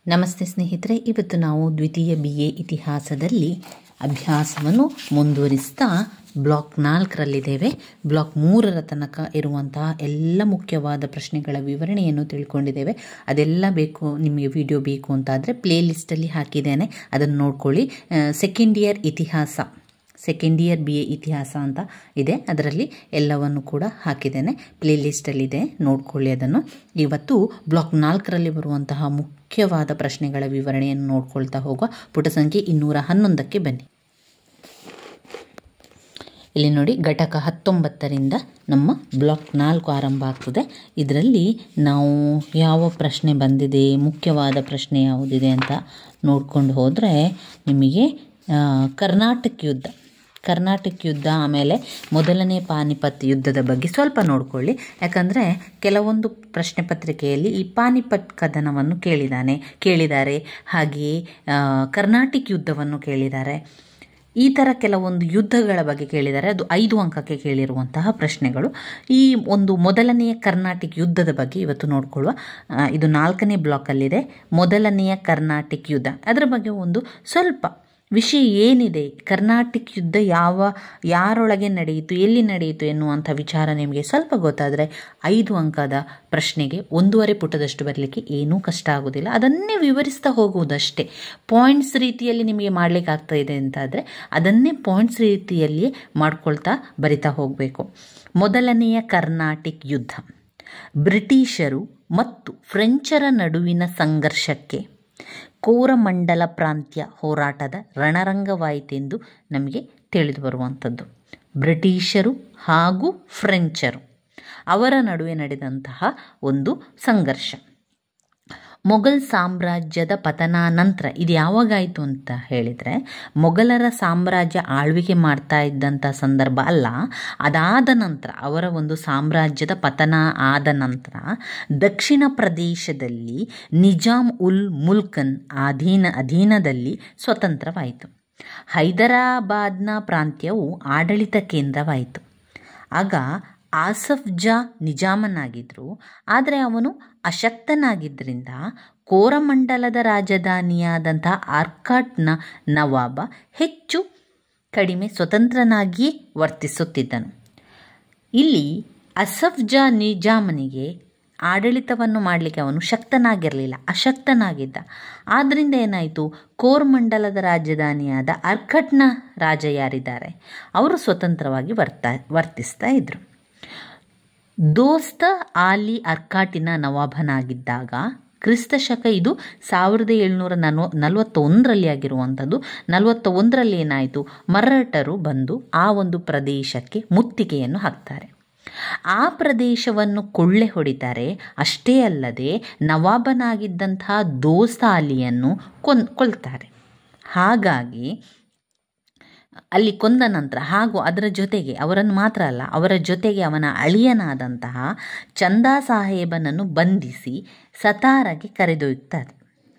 ನಮಸ್ತೆ ಸ್ನೇಹಿತರೆ, ಇವತ್ತು ನಾವು ದ್ವಿತೀಯ BA ಇತಿಹಾಸದಲ್ಲಿ ಅಭ್ಯಾಸವನ್ನು ಮುಂದುವರಿಸ್ತಾ ಬ್ಲಾಕ್ 4ರಲ್ಲಿದ್ದೇವೆ. ಬ್ಲಾಕ್ 3ರ ತನಕ ಇರುವಂತಹ ಎಲ್ಲ ಮುಖ್ಯವಾದ ಪ್ರಶ್ನೆಗಳ ವಿವರಣೆಯನ್ನು ತಿಳ್ಕೊಂಡಿದ್ದೇವೆ. ಅದೆಲ್ಲ ನಿಮಗೆ ವಿಡಿಯೋ ಬೇಕು ಅಂತಾದರೆ ಪ್ಲೇ ಲಿಸ್ಟಲ್ಲಿ ಹಾಕಿದ್ದೇನೆ, ಅದನ್ನು ನೋಡ್ಕೊಳ್ಳಿ. ಸೆಕೆಂಡ್ ಇಯರ್ BA ಇತಿಹಾಸ ಅಂತ ಇದೆ, ಅದರಲ್ಲಿ ಎಲ್ಲವನ್ನು ಕೂಡ ಹಾಕಿದ್ದೇನೆ, ಪ್ಲೇ ಲಿಸ್ಟಲ್ಲಿದೆ, ನೋಡ್ಕೊಳ್ಳಿ ಅದನ್ನು. ಇವತ್ತು ಬ್ಲಾಕ್ 4ರಲ್ಲಿ ಬರುವಂತಹ ಮುಖ್ಯವಾದ ಪ್ರಶ್ನೆಗಳ ವಿವರಣೆಯನ್ನು ನೋಡ್ಕೊಳ್ತಾ ಹೋಗುವ. ಪುಟ ಸಂಖ್ಯೆ 211ಕ್ಕೆ ಬನ್ನಿ. ಇಲ್ಲಿ ನೋಡಿ, ಘಟಕ 19ರಿಂದ ನಮ್ಮ ಬ್ಲಾಕ್ 4 ಆರಂಭ ಆಗ್ತದೆ. ಇದರಲ್ಲಿ ನಾವು ಯಾವ ಪ್ರಶ್ನೆ ಬಂದಿದೆ, ಮುಖ್ಯವಾದ ಪ್ರಶ್ನೆ ಯಾವುದಿದೆ ಅಂತ ನೋಡ್ಕೊಂಡು ಹೋದರೆ ನಿಮಗೆ ಕರ್ನಾಟಕ ಯುದ್ಧ, ಆಮೇಲೆ ಮೊದಲನೇ ಪಾನಿಪತ್ ಯುದ್ಧದ ಬಗ್ಗೆ ಸ್ವಲ್ಪ ನೋಡ್ಕೊಳ್ಳಿ. ಯಾಕಂದರೆ ಕೆಲವೊಂದು ಪ್ರಶ್ನೆ ಪತ್ರಿಕೆಯಲ್ಲಿ ಈ ಪಾನಿಪತ್ ಕದನವನ್ನು ಕೇಳಿದ್ದಾರೆ, ಹಾಗೆಯೇ ಕರ್ನಾಟಕ ಯುದ್ಧವನ್ನು ಕೇಳಿದ್ದಾರೆ. ಈ ಥರ ಕೆಲವೊಂದು ಯುದ್ಧಗಳ ಬಗ್ಗೆ ಕೇಳಿದ್ದಾರೆ. ಅದು 5 ಅಂಕಕ್ಕೆ ಕೇಳಿರುವಂತಹ ಪ್ರಶ್ನೆಗಳು. ಈ ಒಂದು ಮೊದಲನೆಯ ಕರ್ನಾಟಕ ಯುದ್ಧದ ಬಗ್ಗೆ ಇವತ್ತು ನೋಡ್ಕೊಳ್ಳುವ. ಇದು 4ನೇ ಬ್ಲಾಕಲ್ಲಿದೆ, ಮೊದಲನೆಯ ಕರ್ನಾಟಕ ಯುದ್ಧ. ಅದರ ಬಗ್ಗೆ ಒಂದು ಸ್ವಲ್ಪ ವಿಷಯ ಏನಿದೆ, ಕರ್ನಾಟಕ ಯುದ್ಧ ಯಾರೊಳಗೆ ನಡೆಯಿತು, ಎಲ್ಲಿ ನಡೆಯಿತು ಎನ್ನುವಂಥ ವಿಚಾರ ನಿಮಗೆ ಸ್ವಲ್ಪ ಗೊತ್ತಾದರೆ 5 ಅಂಕದ ಪ್ರಶ್ನೆಗೆ 1.5 ಪುಟದಷ್ಟು ಬರಲಿಕ್ಕೆ ಏನೂ ಕಷ್ಟ ಆಗೋದಿಲ್ಲ. ಅದನ್ನೇ ವಿವರಿಸ್ತಾ ಹೋಗುವುದಷ್ಟೇ. ಪಾಯಿಂಟ್ಸ್ ರೀತಿಯಲ್ಲಿ ನಿಮಗೆ ಮಾಡಲಿಕ್ಕೆ ಆಗ್ತಾ ಇದೆ ಅಂತಾದರೆ ಅದನ್ನೇ ಪಾಯಿಂಟ್ಸ್ ರೀತಿಯಲ್ಲಿಯೇ ಮಾಡ್ಕೊಳ್ತಾ ಬರಿತಾ ಹೋಗಬೇಕು. ಮೊದಲನೆಯ ಕರ್ನಾಟಕ ಯುದ್ಧ ಬ್ರಿಟಿಷರು ಮತ್ತು ಫ್ರೆಂಚರ ನಡುವಿನ ಸಂಘರ್ಷಕ್ಕೆ ಕೋರಮಂಡಲ ಪ್ರಾಂತ್ಯ ಹೋರಾಟದ ರಣರಂಗವಾಯಿತೆಂದು ನಮಗೆ ತಿಳಿದು ಬರುವಂಥದ್ದು. ಬ್ರಿಟಿಷರು ಹಾಗೂ ಫ್ರೆಂಚರು ಅವರ ನಡುವೆ ನಡೆದಂತಹ ಒಂದು ಸಂಘರ್ಷ. ಮೊಘಲ್ ಸಾಮ್ರಾಜ್ಯದ ಪತನಾನಂತರ ಇದು ಯಾವಾಗಾಯಿತು ಅಂತ ಹೇಳಿದರೆ, ಮೊಘಲರ ಸಾಮ್ರಾಜ್ಯ ಆಳ್ವಿಕೆ ಮಾಡ್ತಾ ಇದ್ದಂಥ ಸಂದರ್ಭ ಅಲ್ಲ, ಅದಾದ ನಂತರ ಅವರ ಒಂದು ಸಾಮ್ರಾಜ್ಯದ ಪತನ ಆದ ನಂತರ ದಕ್ಷಿಣ ಪ್ರದೇಶದಲ್ಲಿ ನಿಜಾಮ್ ಉಲ್ ಮುಲ್ಕನ್ ಅಧೀನದಲ್ಲಿ ಸ್ವತಂತ್ರವಾಯಿತು. ಹೈದರಾಬಾದ್ನ ಪ್ರಾಂತ್ಯವು ಆಡಳಿತ ಕೇಂದ್ರವಾಯಿತು. ಆಗ ಆಸಫ್ ಜಾ ನಿಜಾಮನಾಗಿದ್ದರು, ಆದರೆ ಅವನು ಅಶಕ್ತನಾಗಿದ್ದರಿಂದ ಕೋರಮಂಡಲದ ರಾಜಧಾನಿಯಾದಂಥ ಆರ್ಕಾಟ್ನ ನವಾಬ ಹೆಚ್ಚು ಕಡಿಮೆ ಸ್ವತಂತ್ರನಾಗಿಯೇ ವರ್ತಿಸುತ್ತಿದ್ದನು. ಇಲ್ಲಿ ಆಸಫ್ ಜಾ ನಿಜಾಮನಿಗೆ ಆಡಳಿತವನ್ನು ಮಾಡಲಿಕ್ಕೆ ಅವನು ಶಕ್ತನಾಗಿರಲಿಲ್ಲ, ಅಶಕ್ತನಾಗಿದ್ದ. ಆದ್ದರಿಂದ ಏನಾಯಿತು, ಕೋರಮಂಡಲದ ರಾಜಧಾನಿಯಾದ ಆರ್ಕಾಟ್ನ ರಾಜ ಯಾರಿದ್ದಾರೆ ಅವರು ಸ್ವತಂತ್ರವಾಗಿ ವರ್ತಿಸ್ತಾ ಇದ್ದರು. ದೋಸ್ತ ಆಲಿ ಆರ್ಕಾಟಿನ ನವಾಬನಾಗಿದ್ದಾಗ ಕ್ರಿಸ್ತಶಕ ಇದು 1741ರಲ್ಲಿ ಆಗಿರುವಂಥದ್ದು. 41ರಲ್ಲಿ ಏನಾಯಿತು, ಮರಾಠರು ಬಂದು ಆ ಒಂದು ಪ್ರದೇಶಕ್ಕೆ ಮುತ್ತಿಗೆಯನ್ನು ಹಾಕ್ತಾರೆ. ಆ ಪ್ರದೇಶವನ್ನು ಕೊಳ್ಳೆ ಹೊಡಿತಾರೆ. ಅಷ್ಟೇ ಅಲ್ಲದೆ ನವಾಬನಾಗಿದ್ದಂತಹ ದೋಸ್ತ ಆಲಿಯನ್ನು ಕೊಲ್ತಾರೆ. ಹಾಗಾಗಿ ಅಲ್ಲಿ ಕೊಂದ ನಂತರ ಹಾಗೂ ಅದರ ಜೊತೆಗೆ ಅವರನ್ನು ಮಾತ್ರ ಅಲ್ಲ, ಅವರ ಜೊತೆಗೆ ಅವನ ಅಳಿಯನಾದಂತಹ ಚಂದಾ ಸಾಹೇಬನನ್ನು ಬಂಧಿಸಿ ಸತಾರಾಗೆ ಕರೆದೊಯ್ತಾರೆ.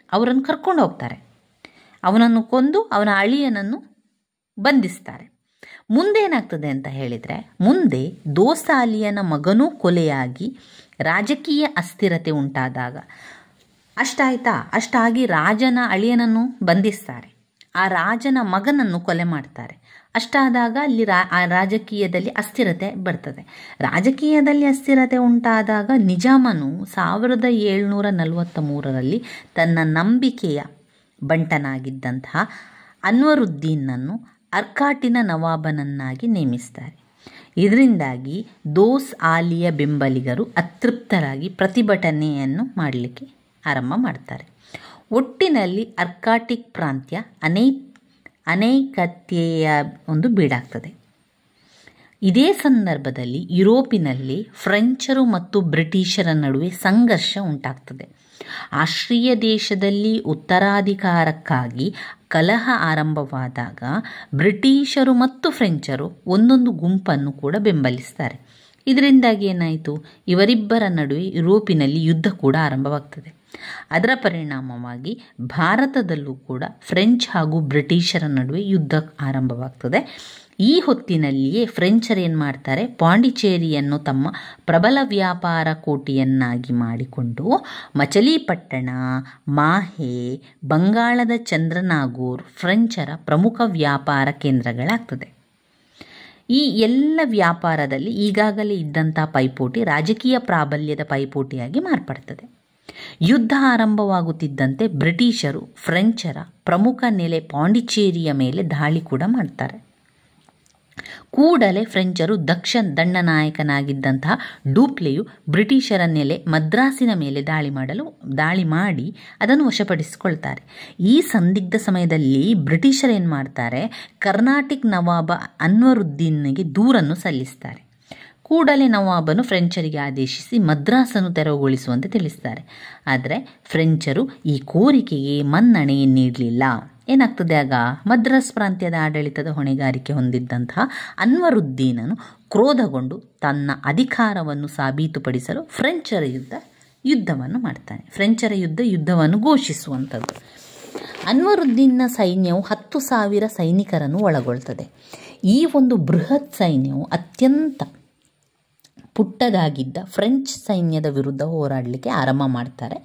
ಅವರನ್ನು ಕರ್ಕೊಂಡು ಹೋಗ್ತಾರೆ. ಅವನನ್ನು ಕೊಂದು ಅವನ ಅಳಿಯನನ್ನು ಬಂಧಿಸ್ತಾರೆ. ಮುಂದೇನಾಗ್ತದೆ ಅಂತ ಹೇಳಿದರೆ, ಮುಂದೆ ದೋಸ್ತ ಅಲಿಯನ ಮಗನೂ ಕೊಲೆಯಾಗಿ ರಾಜಕೀಯ ಅಸ್ಥಿರತೆ ಉಂಟಾದಾಗ, ಅಷ್ಟಾಗಿ ರಾಜನ ಅಳಿಯನನ್ನು ಬಂಧಿಸ್ತಾರೆ, ಆ ರಾಜನ ಮಗನನ್ನು ಕೊಲೆ ಮಾಡ್ತಾರೆ. ಅಷ್ಟಾದಾಗ ಅಲ್ಲಿ ರಾಜಕೀಯದಲ್ಲಿ ಅಸ್ಥಿರತೆ ಬರ್ತದೆ. ರಾಜಕೀಯದಲ್ಲಿ ಅಸ್ಥಿರತೆ ಉಂಟಾದಾಗ ನಿಜಾಮನು 1743ರಲ್ಲಿ ತನ್ನ ನಂಬಿಕೆಯ ಬಂಟನಾಗಿದ್ದಂತಹ ಅನ್ವರುದ್ದೀನನ್ನು ಆರ್ಕಾಟಿನ ನವಾಬನನ್ನಾಗಿ ನೇಮಿಸ್ತಾರೆ. ಇದರಿಂದಾಗಿ ದೋಸ್ ಆಲಿಯ ಬೆಂಬಲಿಗರು ಅತೃಪ್ತರಾಗಿ ಪ್ರತಿಭಟನೆಯನ್ನು ಮಾಡಲಿಕ್ಕೆ ಆರಂಭ ಮಾಡ್ತಾರೆ. ಒಟ್ಟಿನಲ್ಲಿ ಆರ್ಕಾಟಿಕ್ ಪ್ರಾಂತ್ಯ ಅನೈಕತೆಯ ಒಂದು ಬೀಡಾಗ್ತದೆ. ಇದೇ ಸಂದರ್ಭದಲ್ಲಿ ಯುರೋಪಿನಲ್ಲಿ ಫ್ರೆಂಚರು ಮತ್ತು ಬ್ರಿಟಿಷರ ನಡುವೆ ಸಂಘರ್ಷ ಉಂಟಾಗ್ತದೆ. ಆಸ್ಟ್ರಿಯ ದೇಶದಲ್ಲಿ ಉತ್ತರಾಧಿಕಾರಕ್ಕಾಗಿ ಕಲಹ ಆರಂಭವಾದಾಗ ಬ್ರಿಟಿಷರು ಮತ್ತು ಫ್ರೆಂಚರು ಒಂದೊಂದು ಗುಂಪನ್ನು ಕೂಡ ಬೆಂಬಲಿಸ್ತಾರೆ. ಇದರಿಂದಾಗಿ ಏನಾಯಿತು, ಇವರಿಬ್ಬರ ನಡುವೆ ಯುರೋಪಿನಲ್ಲಿ ಯುದ್ಧ ಕೂಡ ಆರಂಭವಾಗ್ತದೆ. ಅದರ ಪರಿಣಾಮವಾಗಿ ಭಾರತದಲ್ಲೂ ಕೂಡ ಫ್ರೆಂಚ್ ಹಾಗೂ ಬ್ರಿಟಿಷರ ನಡುವೆ ಯುದ್ಧ ಆರಂಭವಾಗ್ತದೆ. ಈ ಹೊತ್ತಿನಲ್ಲಿಯೇ ಫ್ರೆಂಚರು ಏನು ಮಾಡ್ತಾರೆ, ಪಾಂಡಿಚೇರಿಯನ್ನು ತಮ್ಮ ಪ್ರಬಲ ವ್ಯಾಪಾರ ಕೋಟೆಯನ್ನಾಗಿ ಮಾಡಿಕೊಂಡು ಮಚಲಿಪಟ್ಟಣ, ಮಾಹೆ, ಬಂಗಾಳದ ಚಂದ್ರನಾಗೂರ್ ಫ್ರೆಂಚರ ಪ್ರಮುಖ ವ್ಯಾಪಾರ ಕೇಂದ್ರಗಳಾಗ್ತದೆ. ಈ ಎಲ್ಲ ವ್ಯಾಪಾರದಲ್ಲಿ ಈಗಾಗಲೇ ಇದ್ದಂಥ ಪೈಪೋಟಿ ರಾಜಕೀಯ ಪ್ರಾಬಲ್ಯದ ಪೈಪೋಟಿಯಾಗಿ ಮಾರ್ಪಡ್ತದೆ. ಯುದ್ಧ ಆರಂಭವಾಗುತ್ತಿದ್ದಂತೆ ಬ್ರಿಟಿಷರು ಫ್ರೆಂಚರ ಪ್ರಮುಖ ನೆಲೆ ಪಾಂಡಿಚೇರಿಯ ಮೇಲೆ ದಾಳಿ ಕೂಡ ಮಾಡ್ತಾರೆ. ಕೂಡಲೇ ಫ್ರೆಂಚರು ದಕ್ಷ ದಂಡನಾಯಕನಾಗಿದ್ದಂತಹ ಡೂಪ್ಲೆಯು ಬ್ರಿಟಿಷರ ನೆಲೆ ಮದ್ರಾಸಿನ ಮೇಲೆ ದಾಳಿ ಮಾಡಿ ಅದನ್ನು ವಶಪಡಿಸಿಕೊಳ್ತಾರೆ. ಈ ಸಂದಿಗ್ಧ ಸಮಯದಲ್ಲಿ ಬ್ರಿಟಿಷರು ಏನು ಮಾಡ್ತಾರೆ, ಕರ್ನಾಟಿಕ್ ನವಾಬ ಅನ್ವರುದ್ದೀನ್ಗೆ ದೂರನ್ನು ಸಲ್ಲಿಸ್ತಾರೆ. ಕೂಡಲೇ ನವಾಬನು ಫ್ರೆಂಚರಿಗೆ ಆದೇಶಿಸಿ ಮದ್ರಾಸನ್ನು ತೆರವುಗೊಳಿಸುವಂತೆ ತಿಳಿಸ್ತಾರೆ. ಆದರೆ ಫ್ರೆಂಚರು ಈ ಕೋರಿಕೆಗೆ ಮನ್ನಣೆ ನೀಡಲಿಲ್ಲ. ಏನಾಗ್ತದೆ, ಆಗ ಮದ್ರಾಸ್ ಪ್ರಾಂತ್ಯದ ಆಡಳಿತದ ಹೊಣೆಗಾರಿಕೆ ಹೊಂದಿದ್ದಂತಹ ಅನ್ವರುದ್ದೀನನು ಕ್ರೋಧಗೊಂಡು ತನ್ನ ಅಧಿಕಾರವನ್ನು ಸಾಬೀತುಪಡಿಸಲು ಫ್ರೆಂಚರ ಯುದ್ಧವನ್ನು ಮಾಡ್ತಾನೆ. ಫ್ರೆಂಚರ ಯುದ್ಧವನ್ನು ಘೋಷಿಸುವಂಥದ್ದು. ಅನ್ವರುದ್ದೀನ್ನ ಸೈನ್ಯವು 10,000 ಸೈನಿಕರನ್ನು ಒಳಗೊಳ್ತದೆ. ಈ ಒಂದು ಬೃಹತ್ ಸೈನ್ಯವು ಅತ್ಯಂತ ಪುಟ್ಟದಾಗಿದ್ದ ಫ್ರೆಂಚ್ ಸೈನ್ಯದ ವಿರುದ್ಧ ಹೋರಾಡಲಿಕ್ಕೆ ಆರಂಭ ಮಾಡ್ತಾರೆ.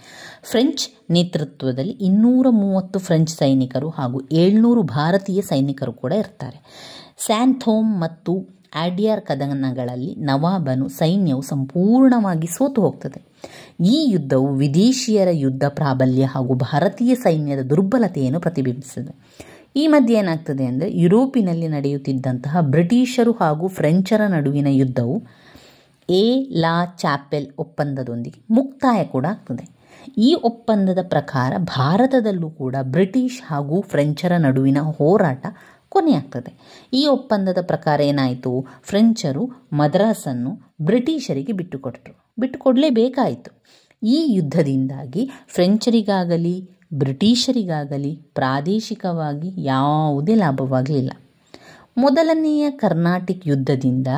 ಫ್ರೆಂಚ್ ನೇತೃತ್ವದಲ್ಲಿ 230 ಫ್ರೆಂಚ್ ಸೈನಿಕರು ಹಾಗೂ 700 ಭಾರತೀಯ ಸೈನಿಕರು ಕೂಡ ಇರ್ತಾರೆ. ಸ್ಯಾಂಥೋಮ್ ಮತ್ತು ಆಡ್ಯಾರ್ ಕದನಗಳಲ್ಲಿ ನವಾಬನು ಸೈನ್ಯವು ಸಂಪೂರ್ಣವಾಗಿ ಸೋತು ಹೋಗ್ತದೆ. ಈ ಯುದ್ಧವು ವಿದೇಶಿಯರ ಯುದ್ಧ ಪ್ರಾಬಲ್ಯ ಹಾಗೂ ಭಾರತೀಯ ಸೈನ್ಯದ ದುರ್ಬಲತೆಯನ್ನು ಪ್ರತಿಬಿಂಬಿಸಿದೆ. ಈ ಮಧ್ಯೆ ಏನಾಗ್ತದೆ ಅಂದರೆ, ಯುರೋಪಿನಲ್ಲಿ ನಡೆಯುತ್ತಿದ್ದಂತಹ ಬ್ರಿಟಿಷರು ಹಾಗೂ ಫ್ರೆಂಚರ ನಡುವಿನ ಯುದ್ಧವು ಎ ಲಾ ಚಾಪೆಲ್ ಒಪ್ಪಂದದೊಂದಿಗೆ ಮುಕ್ತಾಯ ಕೂಡ ಆಗ್ತದೆ. ಈ ಒಪ್ಪಂದದ ಪ್ರಕಾರ ಭಾರತದಲ್ಲೂ ಕೂಡ ಬ್ರಿಟಿಷ್ ಹಾಗೂ ಫ್ರೆಂಚರ ನಡುವಿನ ಹೋರಾಟ ಕೊನೆಯಾಗ್ತದೆ. ಈ ಒಪ್ಪಂದದ ಪ್ರಕಾರ ಏನಾಯಿತು, ಫ್ರೆಂಚರು ಮದ್ರಾಸನ್ನು ಬ್ರಿಟಿಷರಿಗೆ ಬಿಟ್ಟುಕೊಡಲೇಬೇಕಾಯಿತು. ಈ ಯುದ್ಧದಿಂದಾಗಿ ಫ್ರೆಂಚರಿಗಾಗಲಿ ಬ್ರಿಟಿಷರಿಗಾಗಲಿ ಪ್ರಾದೇಶಿಕವಾಗಿ ಯಾವುದೇ ಲಾಭವಾಗಲಿಲ್ಲ. ಮೊದಲನೆಯ ಕರ್ನಾಟಿಕ್ ಯುದ್ಧದಿಂದ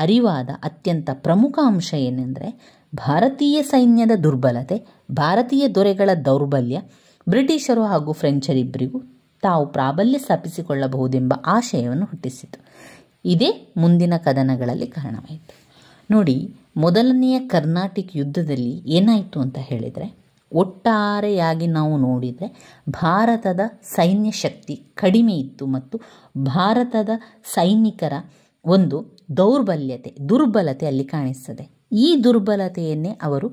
ಅರಿವಾದ ಅತ್ಯಂತ ಪ್ರಮುಖ ಅಂಶ ಏನೆಂದರೆ, ಭಾರತೀಯ ಸೈನ್ಯದ ದುರ್ಬಲತೆ, ಭಾರತೀಯ ದೊರೆಗಳ ದೌರ್ಬಲ್ಯ ಬ್ರಿಟಿಷರು ಹಾಗೂ ಫ್ರೆಂಚರಿಬ್ಬರಿಗೂ ತಾವು ಪ್ರಾಬಲ್ಯ ಸ್ಥಾಪಿಸಿಕೊಳ್ಳಬಹುದೆಂಬ ಆಶಯವನ್ನು ಹುಟ್ಟಿಸಿತು. ಇದೇ ಮುಂದಿನ ಕದನಗಳಲ್ಲಿ ಕಾರಣವಾಯಿತು. ನೋಡಿ, ಮೊದಲನೆಯ ಕರ್ನಾಟಿಕ್ ಯುದ್ಧದಲ್ಲಿ ಏನಾಯಿತು ಅಂತ ಹೇಳಿದರೆ, ಒಟ್ಟಾರೆಯಾಗಿ ನಾವು ನೋಡಿದರೆ ಭಾರತದ ಸೈನ್ಯ ಶಕ್ತಿ ಕಡಿಮೆ ಇತ್ತು ಮತ್ತು ಭಾರತದ ಸೈನಿಕರ ಒಂದು ದುರ್ಬಲತೆ ಅಲ್ಲಿ ಕಾಣಿಸ್ತದೆ. ಈ ದುರ್ಬಲತೆಯನ್ನೇ ಅವರು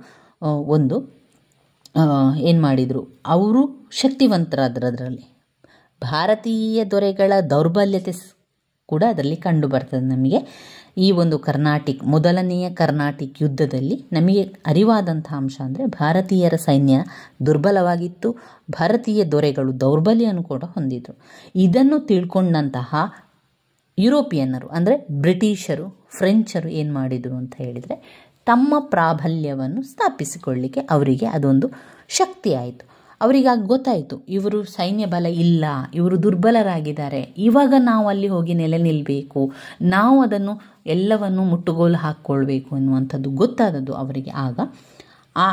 ಏನು ಮಾಡಿದರು, ಅವರು ಶಕ್ತಿವಂತರಾದರಲ್ಲಿ ಭಾರತೀಯ ದೊರೆಗಳ ದೌರ್ಬಲ್ಯತೆ ಕೂಡ ಅದರಲ್ಲಿ ಕಂಡು ಬರ್ತದೆ. ನಮಗೆ ಈ ಒಂದು ಮೊದಲನೆಯ ಕರ್ನಾಟಿಕ್ ಯುದ್ಧದಲ್ಲಿ ನಮಗೆ ಅರಿವಾದಂಥ ಅಂಶ ಅಂದರೆ, ಭಾರತೀಯರ ಸೈನ್ಯ ದುರ್ಬಲವಾಗಿತ್ತು, ಭಾರತೀಯ ದೊರೆಗಳು ದೌರ್ಬಲ್ಯವನ್ನು ಕೂಡ ಹೊಂದಿದ್ರು. ಇದನ್ನು ತಿಳ್ಕೊಂಡಂತಹ ಯುರೋಪಿಯನ್ನರು ಅಂದರೆ ಬ್ರಿಟಿಷರು, ಫ್ರೆಂಚರು ಏನು ಮಾಡಿದರು ಅಂತ ಹೇಳಿದರೆ, ತಮ್ಮ ಪ್ರಾಬಲ್ಯವನ್ನು ಸ್ಥಾಪಿಸಿಕೊಳ್ಳಲಿಕ್ಕೆ ಅವರಿಗೆ ಅದೊಂದು ಶಕ್ತಿ ಆಯಿತು. ಅವರಿಗಾಗಿ ಗೊತ್ತಾಯಿತು, ಇವರು ಸೈನ್ಯ ಬಲ ಇಲ್ಲ, ಇವರು ದುರ್ಬಲರಾಗಿದ್ದಾರೆ, ಇವಾಗ ನಾವು ಅಲ್ಲಿ ಹೋಗಿ ನೆಲೆ ನಿಲ್ಲಬೇಕು, ನಾವು ಅದನ್ನು ಎಲ್ಲವನ್ನು ಮುಟ್ಟುಗೋಲು ಹಾಕ್ಕೊಳ್ಬೇಕು ಅನ್ನುವಂಥದ್ದು ಗೊತ್ತಾದದ್ದು ಅವರಿಗೆ. ಆಗ ಆ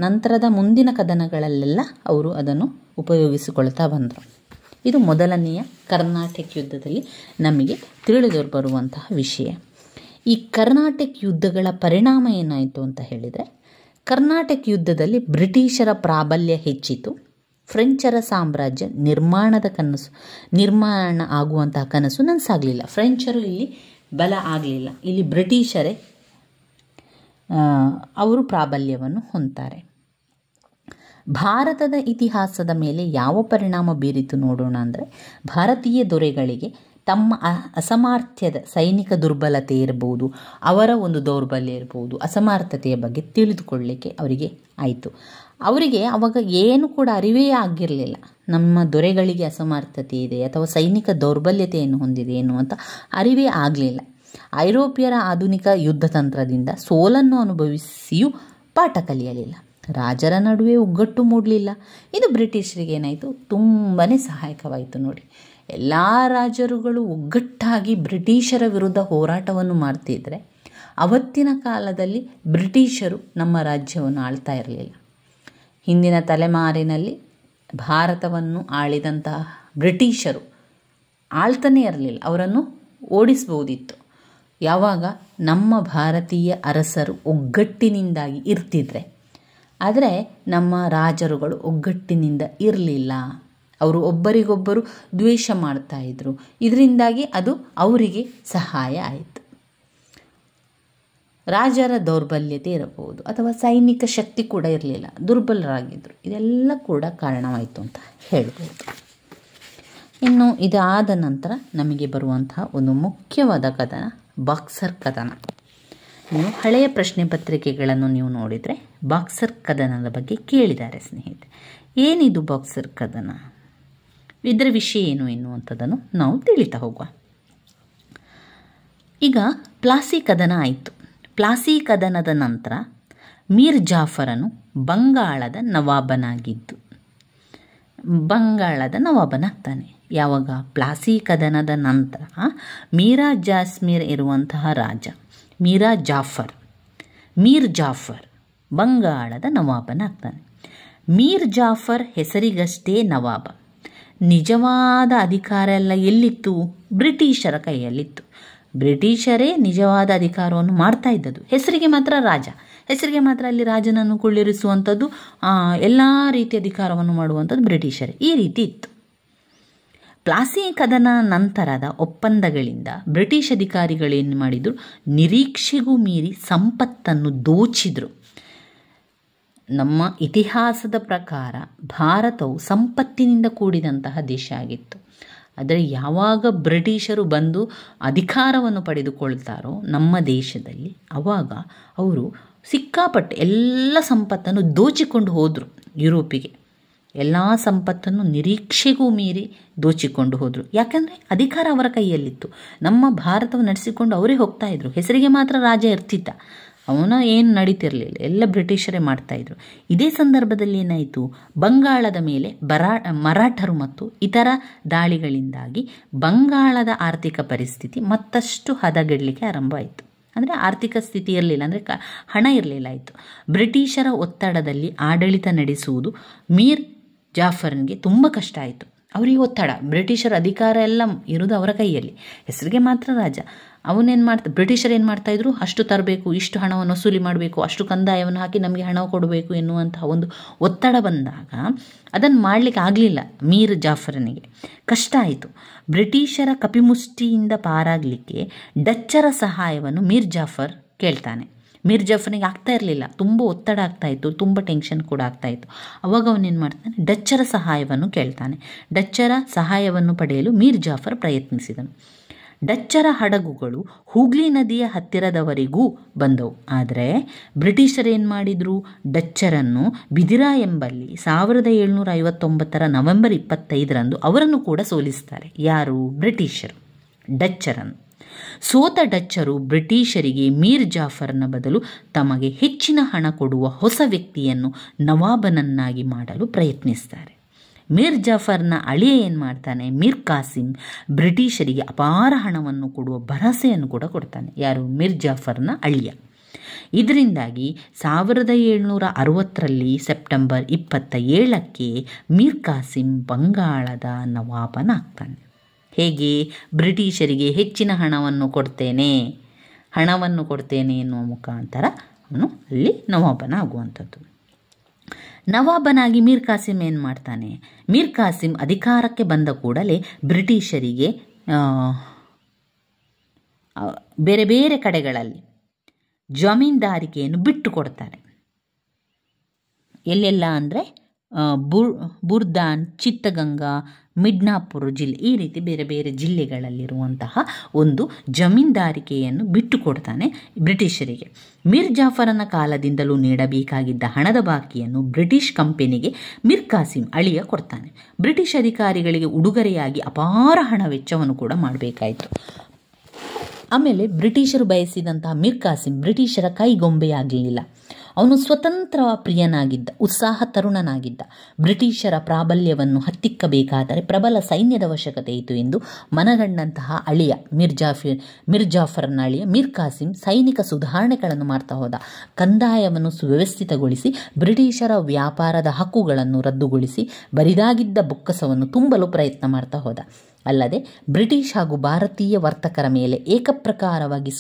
ನಂತರದ ಮುಂದಿನ ಕದನಗಳಲ್ಲೆಲ್ಲ ಅವರು ಅದನ್ನು ಉಪಯೋಗಿಸಿಕೊಳ್ತಾ ಬಂದರು. ಇದು ಮೊದಲನೆಯ ಕರ್ನಾಟಿಕ್ ಯುದ್ಧದಲ್ಲಿ ನಮಗೆ ತಿಳಿದು ಬರುವಂತಹ ವಿಷಯ. ಈ ಕರ್ನಾಟಿಕ್ ಯುದ್ಧಗಳ ಪರಿಣಾಮ ಏನಾಯಿತು ಅಂತ ಹೇಳಿದರೆ, ಕರ್ನಾಟಕ ಯುದ್ಧದಲ್ಲಿ ಬ್ರಿಟಿಷರ ಪ್ರಾಬಲ್ಯ ಹೆಚ್ಚಿತು. ಫ್ರೆಂಚರ ಸಾಮ್ರಾಜ್ಯ ನಿರ್ಮಾಣ ಆಗುವಂತಹ ಕನಸು ನನಸಾಗಲಿಲ್ಲ. ಫ್ರೆಂಚರು ಇಲ್ಲಿ ಬಲ ಆಗಲಿಲ್ಲ, ಇಲ್ಲಿ ಬ್ರಿಟಿಷರೇ ಅವರು ಪ್ರಾಬಲ್ಯವನ್ನು ಹೊಂದ್ತಾರೆ. ಭಾರತದ ಇತಿಹಾಸದ ಮೇಲೆ ಯಾವ ಪರಿಣಾಮ ಬೀರಿತು ನೋಡೋಣ ಅಂದರೆ, ಭಾರತೀಯ ದೊರೆಗಳಿಗೆ ತಮ್ಮ ಅಸಮರ್ಥ್ಯದ ಸೈನಿಕ ದುರ್ಬಲತೆ ಇರಬಹುದು, ಅವರ ಒಂದು ದೌರ್ಬಲ್ಯ ಇರಬಹುದು, ಅಸಮರ್ಥತೆಯ ಬಗ್ಗೆ ತಿಳಿದುಕೊಳ್ಳಲಿಕ್ಕೆ ಅವರಿಗೆ ಆಯಿತು. ಅವರಿಗೆ ಅವಾಗ ಏನು ಕೂಡ ಅರಿವೇ ಆಗಿರಲಿಲ್ಲ, ನಮ್ಮ ದೊರೆಗಳಿಗೆ ಅಸಮರ್ಥತೆ ಇದೆ ಅಥವಾ ಸೈನಿಕ ದೌರ್ಬಲ್ಯತೆಯನ್ನು ಹೊಂದಿದೆ ಎನ್ನುವಂಥ ಅರಿವೇ ಆಗಲಿಲ್ಲ. ಐರೋಪ್ಯರ ಆಧುನಿಕ ಯುದ್ಧ ತಂತ್ರದಿಂದ ಸೋಲನ್ನು ಅನುಭವಿಸಿಯೂ ಪಾಠ ಕಲಿಯಲಿಲ್ಲ. ರಾಜರ ನಡುವೆ ಒಗ್ಗಟ್ಟು ಮೂಡಲಿಲ್ಲ. ಇದು ಬ್ರಿಟಿಷರಿಗೆ ಏನಾಯಿತು, ತುಂಬಾ ಸಹಾಯಕವಾಯಿತು. ನೋಡಿ, ಎಲ್ಲ ರಾಜರುಗಳು ಒಗ್ಗಟ್ಟಾಗಿ ಬ್ರಿಟಿಷರ ವಿರುದ್ಧ ಹೋರಾಟವನ್ನು ಮಾಡ್ತಿದ್ರೆ ಅವತ್ತಿನ ಕಾಲದಲ್ಲಿ ಬ್ರಿಟಿಷರು ನಮ್ಮ ರಾಜ್ಯವನ್ನು ಆಳ್ತಾ ಇರಲಿಲ್ಲ. ಹಿಂದಿನ ತಲೆಮಾರಿನಲ್ಲಿ ಭಾರತವನ್ನು ಆಳಿದಂತಹ ಬ್ರಿಟಿಷರು ಆಳ್ತಾನೇ ಇರಲಿಲ್ಲ, ಅವರನ್ನು ಓಡಿಸ್ಬೋದಿತ್ತು. ಯಾವಾಗ ನಮ್ಮ ಭಾರತೀಯ ಅರಸರು ಒಗ್ಗಟ್ಟಿನಿಂದಾಗಿ ಇರ್ತಿದ್ರೆ. ಆದರೆ ನಮ್ಮ ರಾಜರುಗಳು ಒಗ್ಗಟ್ಟಿನಿಂದ ಇರಲಿಲ್ಲ, ಅವರು ಒಬ್ಬರಿಗೊಬ್ಬರು ದ್ವೇಷ ಮಾಡ್ತಾಯಿದ್ರು. ಇದರಿಂದಾಗಿ ಅದು ಅವರಿಗೆ ಸಹಾಯ ಆಯಿತು. ರಾಜರ ದೌರ್ಬಲ್ಯತೆ ಇರಬಹುದು, ಅಥವಾ ಸೈನಿಕ ಶಕ್ತಿ ಕೂಡ ಇರಲಿಲ್ಲ, ದುರ್ಬಲರಾಗಿದ್ದರು. ಇದೆಲ್ಲ ಕೂಡ ಕಾರಣವಾಯಿತು ಅಂತ ಹೇಳ್ಬೋದು. ಇನ್ನು ಇದಾದ ನಂತರ ನಮಗೆ ಬರುವಂತಹ ಒಂದು ಮುಖ್ಯವಾದ ಕದನ ಬಾಕ್ಸರ್ ಕದನ. ನೀವು ಹಳೆಯ ಪ್ರಶ್ನೆ ಪತ್ರಿಕೆಗಳನ್ನು ನೀವು ನೋಡಿದರೆ ಬಾಕ್ಸರ್ ಕದನದ ಬಗ್ಗೆ ಕೇಳಿದ್ದಾರೆ ಸ್ನೇಹಿತರೆ. ಏನಿದು ಬಾಕ್ಸರ್ ಕದನ, ಇದರ ವಿಷಯ ಏನು ಎನ್ನುವಂಥದ್ದನ್ನು ನಾವು ತಿಳಿತಾ ಹೋಗುವ. ಈಗ ಪ್ಲಾಸಿ ಕದನ ಆಯಿತು. ಪ್ಲಾಸಿ ಕದನದ ನಂತರ ಮೀರ್ ಜಾಫರನು ಬಂಗಾಳದ ನವಾಬನಾಗ್ತಾನೆ. ಯಾವಾಗ? ಪ್ಲಾಸಿ ಕದನದ ನಂತರ ಮೀರಾ ಜಾಸ್ಮೀರ್ ಇರುವಂತಹ ರಾಜ ಮೀರ್ ಜಾಫರ್ ಬಂಗಾಳದ ನವಾಬನಾಗ್ತಾನೆ. ಮೀರ್ ಜಾಫರ್ ಹೆಸರಿಗಷ್ಟೇ ನವಾಬ, ನಿಜವಾದ ಅಧಿಕಾರ ಎಲ್ಲ ಎಲ್ಲಿತ್ತು? ಬ್ರಿಟಿಷರ ಕೈಯಲ್ಲಿತ್ತು. ಬ್ರಿಟಿಷರೇ ನಿಜವಾದ ಅಧಿಕಾರವನ್ನು ಮಾಡ್ತಾ ಇದ್ದದ್ದು. ಹೆಸರಿಗೆ ಮಾತ್ರ ರಾಜ, ಹೆಸರಿಗೆ ಮಾತ್ರ ಅಲ್ಲಿ ರಾಜನನ್ನು ಕುಳ್ಳಿರಿಸುವಂಥದ್ದು, ಎಲ್ಲ ರೀತಿಯ ಅಧಿಕಾರವನ್ನು ಮಾಡುವಂಥದ್ದು ಬ್ರಿಟಿಷರೇ. ಈ ರೀತಿ ಇತ್ತು. ಪ್ಲಾಸಿ ಕದನ ನಂತರದ ಒಪ್ಪಂದಗಳಿಂದ ಬ್ರಿಟಿಷ್ ಅಧಿಕಾರಿಗಳೇನು ಮಾಡಿದರು? ನಿರೀಕ್ಷೆಗೂ ಮೀರಿ ಸಂಪತ್ತನ್ನು ದೋಚಿದ್ರು. ನಮ್ಮ ಇತಿಹಾಸದ ಪ್ರಕಾರ ಭಾರತವು ಸಂಪತ್ತಿನಿಂದ ಕೂಡಿದಂತಹ ದೇಶ ಆಗಿತ್ತು. ಆದರೆ ಯಾವಾಗ ಬ್ರಿಟಿಷರು ಬಂದು ಅಧಿಕಾರವನ್ನು ಪಡೆದುಕೊಳ್ತಾರೋ ನಮ್ಮ ದೇಶದಲ್ಲಿ, ಆವಾಗ ಅವರು ಸಿಕ್ಕಾಪಟ್ಟೆ ಎಲ್ಲ ಸಂಪತ್ತನ್ನು ದೋಚಿಕೊಂಡು ಹೋದರು. ಯುರೋಪಿಗೆ ಎಲ್ಲ ಸಂಪತ್ತನ್ನು ನಿರೀಕ್ಷೆಗೂ ಮೀರಿ ದೋಚಿಕೊಂಡು ಹೋದರು. ಯಾಕಂದರೆ ಅಧಿಕಾರ ಅವರ ಕೈಯಲ್ಲಿತ್ತು. ನಮ್ಮ ಭಾರತವನ್ನು ನಡೆಸಿಕೊಂಡು ಅವರೇ ಹೋಗ್ತಾ ಇದ್ರು. ಹೆಸರಿಗೆ ಮಾತ್ರ ರಾಜ ಇರ್ತಿದ್ದ, ಅವನ ಏನು ನಡೀತಿರಲಿಲ್ಲ, ಎಲ್ಲ ಬ್ರಿಟಿಷರೇ ಮಾಡ್ತಾಯಿದ್ರು. ಇದೇ ಸಂದರ್ಭದಲ್ಲಿ ಏನಾಯಿತು? ಬಂಗಾಳದ ಮೇಲೆ ಮರಾಠರು ಮತ್ತು ಇತರ ದಾಳಿಗಳಿಂದಾಗಿ ಬಂಗಾಳದ ಆರ್ಥಿಕ ಪರಿಸ್ಥಿತಿ ಮತ್ತಷ್ಟು ಹದಗೆಡಲಿಕ್ಕೆ ಆರಂಭ ಆಯಿತು. ಅಂದರೆ ಆರ್ಥಿಕ ಸ್ಥಿತಿ ಇರಲಿಲ್ಲ, ಅಂದರೆ ಹಣ ಇರಲಿಲ್ಲ ಆಯಿತು. ಬ್ರಿಟಿಷರ ಒತ್ತಡದಲ್ಲಿ ಆಡಳಿತ ನಡೆಸುವುದು ಮೀರ್ ಜಾಫರ್ನಿಗೆ ತುಂಬ ಕಷ್ಟ ಆಯಿತು. ಅವರಿಗೆ ಒತ್ತಡ, ಬ್ರಿಟಿಷರ ಅಧಿಕಾರ ಎಲ್ಲ ಇರೋದು ಅವರ ಕೈಯಲ್ಲಿ, ಹೆಸರಿಗೆ ಮಾತ್ರ ರಾಜ. ಬ್ರಿಟಿಷರು ಏನು ಮಾಡ್ತಾಯಿದ್ರು? ಅಷ್ಟು ತರಬೇಕು, ಇಷ್ಟು ಹಣವನ್ನು ವಸೂಲಿ ಮಾಡಬೇಕು, ಅಷ್ಟು ಕಂದಾಯವನ್ನು ಹಾಕಿ ನಮಗೆ ಹಣ ಕೊಡಬೇಕು ಎನ್ನುವಂತಹ ಒಂದು ಒತ್ತಡ ಬಂದಾಗ ಅದನ್ನು ಮಾಡಲಿಕ್ಕೆ ಆಗಲಿಲ್ಲ. ಮೀರ್ ಜಾಫರನಿಗೆ ಕಷ್ಟ ಆಯಿತು. ಬ್ರಿಟಿಷರ ಕಪಿಮುಷ್ಟಿಯಿಂದ ಪಾರಾಗಲಿಕ್ಕೆ ಡಚ್ಚರ ಸಹಾಯವನ್ನು ಮೀರ್ ಜಾಫರ್ ಕೇಳ್ತಾನೆ. ಮೀರ್ ಜಾಫರ್ನಿಗೆ ಆಗ್ತಾ ಇರಲಿಲ್ಲ, ತುಂಬ ಒತ್ತಡ ಆಗ್ತಾಯಿತ್ತು, ತುಂಬ ಟೆನ್ಷನ್ ಕೂಡ ಆಗ್ತಾಯಿತ್ತು. ಅವಾಗ ಅವನೇನು ಮಾಡ್ತಾನೆ? ಡಚ್ಚರ ಸಹಾಯವನ್ನು ಕೇಳ್ತಾನೆ. ಡಚ್ಚರ ಸಹಾಯವನ್ನು ಪಡೆಯಲು ಮೀರ್ ಜಾಫರ್ ಪ್ರಯತ್ನಿಸಿದನು. ಡಚ್ಚರ ಹಡಗುಗಳು ಹೂಗ್ಲಿ ನದಿಯ ಹತ್ತಿರದವರೆಗೂ ಬಂದವು. ಆದರೆ ಬ್ರಿಟಿಷರೇನು ಮಾಡಿದರು? ಡಚ್ಚರನ್ನು ಬಿದಿರಾ ಎಂಬಲ್ಲಿ 1759 ನವೆಂಬರ್ 25 ಅವರನ್ನು ಕೂಡ ಸೋಲಿಸ್ತಾರೆ. ಯಾರು? ಬ್ರಿಟಿಷರು ಡಚ್ಚರನ್ನು. ಸೋತ ಡಚ್ಚರು ಬ್ರಿಟಿಷರಿಗೆ ಮೀರ್ ಜಾಫರ್ನ ಬದಲು ತಮಗೆ ಹೆಚ್ಚಿನ ಹಣ ಕೊಡುವ ಹೊಸ ವ್ಯಕ್ತಿಯನ್ನು ನವಾಬನನ್ನಾಗಿ ಮಾಡಲು ಪ್ರಯತ್ನಿಸ್ತಾರೆ. ಮೀರ್ ಜಾಫರ್ನ ಅಳಿಯ ಏನು ಮಾಡ್ತಾನೆ? ಮೀರ್ ಕಾಸಿಂ ಬ್ರಿಟಿಷರಿಗೆ ಅಪಾರ ಹಣವನ್ನು ಕೊಡುವ ಭರವಸೆಯನ್ನು ಕೂಡ ಕೊಡ್ತಾನೆ. ಯಾರು? ಮೀರ್ ಜಾಫರ್ನ ಅಳಿಯ. ಇದರಿಂದಾಗಿ 1760 ಸೆಪ್ಟೆಂಬರ್ 27 ಮೀರ್ ಕಾಸಿಂ ಬಂಗಾಳದ ನವಾಬನಾಗ್ತಾನೆ. ಹೇಗೆ? ಬ್ರಿಟಿಷರಿಗೆ ಹೆಚ್ಚಿನ ಹಣವನ್ನು ಕೊಡ್ತೇನೆ ಎನ್ನುವ ಮುಖಾಂತರ ಅವನು ಅಲ್ಲಿ ನವಾಬನ ಆಗುವಂಥದ್ದು. ನವಾಬನಾಗಿ ಮೀರ್ ಕಾಸಿಂ ಏನು ಮಾಡ್ತಾನೆ? ಮೀರ್ ಕಾಸಿಂ ಅಧಿಕಾರಕ್ಕೆ ಬಂದ ಕೂಡಲೇ ಬ್ರಿಟಿಷರಿಗೆ ಬೇರೆ ಬೇರೆ ಕಡೆಗಳಲ್ಲಿ ಜಮೀನ್ದಾರಿಕೆಯನ್ನು ಬಿಟ್ಟು ಕೊಡ್ತಾರೆ. ಎಲ್ಲೆಲ್ಲ ಅಂದರೆ ಬುರ್ದಾನ್, ಚಿತ್ತಗಂಗಾ, ಮಿಡ್ನಾಪುರ ಜಿಲ್ಲೆ, ಈ ರೀತಿ ಬೇರೆ ಬೇರೆ ಜಿಲ್ಲೆಗಳಲ್ಲಿರುವಂತಹ ಒಂದು ಜಮೀನ್ದಾರಿಕೆಯನ್ನು ಬಿಟ್ಟು ಕೊಡ್ತಾನೆ ಬ್ರಿಟಿಷರಿಗೆ. ಮೀರ್ ಜಾಫರನ ಕಾಲದಿಂದಲೂ ನೀಡಬೇಕಾಗಿದ್ದ ಹಣದ ಬಾಕಿಯನ್ನು ಬ್ರಿಟಿಷ್ ಕಂಪನಿಗೆ ಮೀರ್ ಕಾಸಿಂ ಅಳಿಯ ಕೊಡ್ತಾನೆ. ಬ್ರಿಟಿಷ್ ಅಧಿಕಾರಿಗಳಿಗೆ ಉಡುಗೊರೆಯಾಗಿ ಅಪಾರ ಹಣ ವೆಚ್ಚವನ್ನು ಕೂಡ ಮಾಡಬೇಕಾಯಿತು. ಆಮೇಲೆ ಬ್ರಿಟಿಷರು ಬಯಸಿದಂತಹ ಮೀರ್ ಕಾಸಿಂ ಬ್ರಿಟಿಷರ ಕೈಗೊಂಬೆಯಾಗಲಿಲ್ಲ. ಅವನು ಸ್ವತಂತ್ರ ಪ್ರಿಯನಾಗಿದ್ದ, ಉತ್ಸಾಹ ತರುಣನಾಗಿದ್ದ. ಬ್ರಿಟಿಷರ ಪ್ರಾಬಲ್ಯವನ್ನು ಹತ್ತಿಕ್ಕಬೇಕಾದರೆ ಪ್ರಬಲ ಸೈನ್ಯದ ಅವಶ್ಯಕತೆ ಇತ್ತು ಎಂದು ಮನಗಂಡಂತಹ ಅಳಿಯ ಮಿರ್ ಜಾಫರ್ನ ಅಳಿಯ ಮೀರ್ ಕಾಸಿಂ ಸೈನಿಕ ಸುಧಾರಣೆಗಳನ್ನು ಮಾಡ್ತಾ ಹೋದ. ಕಂದಾಯವನ್ನು ಸುವ್ಯವಸ್ಥಿತಗೊಳಿಸಿ ಬ್ರಿಟಿಷರ ವ್ಯಾಪಾರದ ಹಕ್ಕುಗಳನ್ನು ರದ್ದುಗೊಳಿಸಿ ಬರಿದಾಗಿದ್ದ ಬೊಕ್ಕಸವನ್ನು ತುಂಬಲು ಪ್ರಯತ್ನ ಮಾಡ್ತಾ ಹೋದ. ಅಲ್ಲದೆ ಬ್ರಿಟಿಷ್ ಹಾಗೂ ಭಾರತೀಯ ವರ್ತಕರ ಮೇಲೆ ಏಕಪ್ರಕಾರವಾಗಿ